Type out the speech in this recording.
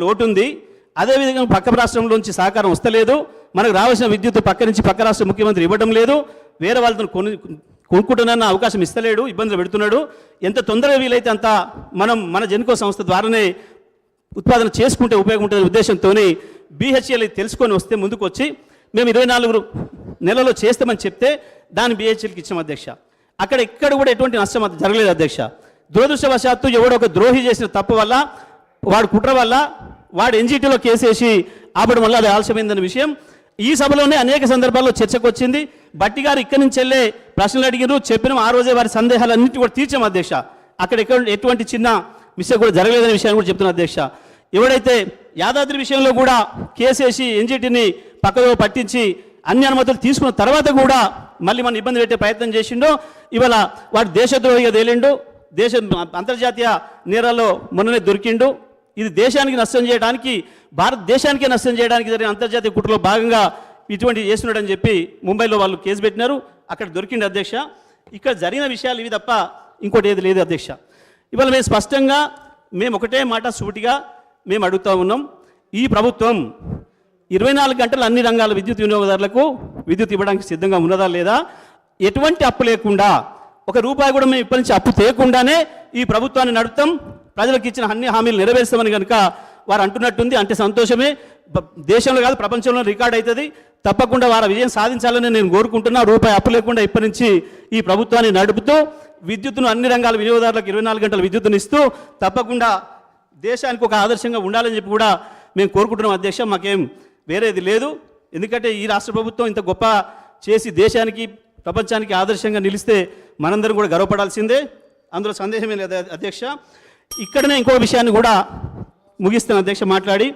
లోటు ఉంది. అదేవిధంగా పక్క రాష్ట్రంలోంచి సహకారం వస్తలేదు. మనకు రావాల్సిన విద్యుత్ పక్క నుంచి పక్క రాష్ట్ర ముఖ్యమంత్రి ఇవ్వడం లేదు. వేరే వాళ్ళతో కొనుక్కుంటున్న అవకాశం ఇస్తలేడు, ఇబ్బందులు పెడుతున్నాడు. ఎంత తొందరగా వీలైతే అంత మనం మన జెన్కో సంస్థ ద్వారానే ఉత్పాదన చేసుకుంటే ఉపయోగం ఉంటుందనే ఉద్దేశంతో BHEL తెలుసుకొని వస్తే ముందుకు వచ్చి మేము 24 నెలల్లో చేస్తామని చెప్తే దాన్ని BHELకి ఇచ్చాం అధ్యక్ష. అక్కడ ఎక్కడ కూడా ఎటువంటి నష్టం జరగలేదు అధ్యక్ష. దురదృష్టవశాత్తు ఎవడో ఒక ద్రోహి చేసిన తప్పు వల్ల, వాడు కుట్ర వల్ల, వాడు NGTలో కేసేసి ఆపడం వల్ల అది ఆలస్యమైందన్న విషయం ఈ సభలోనే అనేక సందర్భాల్లో చర్చకు వచ్చింది. బట్టి గారు ఇక్కడి నుంచి వెళ్ళే ప్రశ్నలు అడిగినారు, చెప్పినాం. ఆ రోజే వారి సందేహాలన్నింటి కూడా తీర్చాం అధ్యక్ష. అక్కడ ఎటువంటి చిన్న మిస్టేక్ కూడా జరగలేదనే విషయాన్ని కూడా చెప్తున్నా అధ్యక్ష. ఎవడైతే యాదాద్రి విషయంలో కూడా కేసేసి NGTని పక్కదో పట్టించి అన్ని అనుమతులు తీసుకున్న తర్వాత కూడా మళ్ళీ మన ఇబ్బంది పెట్టే ప్రయత్నం చేసిండో, ఇవాళ వాడు దేశద్రోహిగా తేలిండు. అంతర్జాతీయ నేరాల్లో మొన్ననే దొరికిండు. ఇది దేశానికి నష్టం చేయడానికి, భారతదేశానికే నష్టం చేయడానికి జరిగిన అంతర్జాతీయ కుట్రలో భాగంగా ఇటువంటి చేస్తున్నాడని చెప్పి ముంబైలో వాళ్ళు కేసు పెట్టినారు. అక్కడ దొరికింది అధ్యక్ష. ఇక్కడ జరిగిన విషయాలు ఇవి తప్ప ఇంకోటి ఏది లేదు అధ్యక్ష. ఇవాళ మేము స్పష్టంగా ఒకటే మాట సూటిగా మేము అడుగుతూ ఉన్నాం. ఈ ప్రభుత్వం 24 గంటలు అన్ని రంగాల విద్యుత్ వినియోగదారులకు విద్యుత్ ఇవ్వడానికి సిద్ధంగా ఉన్నదా లేదా? ఎటువంటి అప్పు లేకుండా, ఒక రూపాయి కూడా మేము ఇప్పటి నుంచి అప్పు తేకుండానే ఈ ప్రభుత్వాన్ని నడుపుతాం, ప్రజలకు ఇచ్చిన అన్ని హామీలు నెరవేరుస్తామని కనుక వారు అంటున్నట్టుంది. అంటే సంతోషమే. దేశంలో కాదు ప్రపంచంలో రికార్డ్ అవుతుంది. తప్పకుండా వారి విజయం సాధించాలని నేను కోరుకుంటున్నా. రూపాయి అప్పు లేకుండా ఇప్పటి నుంచి ఈ ప్రభుత్వాన్ని నడుపుతూ విద్యుత్తును అన్ని రంగాల వినియోగదారులకు 24 గంటల విద్యుత్తును ఇస్తూ తప్పకుండా దేశానికి ఒక ఆదర్శంగా ఉండాలని చెప్పి కూడా మేము కోరుకుంటున్నాం అధ్యక్ష. మాకేం వేరేది లేదు. ఎందుకంటే ఈ రాష్ట్ర ప్రభుత్వం ఇంత గొప్ప చేసి దేశానికి ప్రపంచానికి ఆదర్శంగా నిలిస్తే మనందరం కూడా గర్వపడాల్సిందే, అందులో సందేహమే లేదు అధ్యక్ష. ఇక్కడనే ఇంకో విషయాన్ని కూడా ముగిస్తాను అధ్యక్ష మాట్లాడి.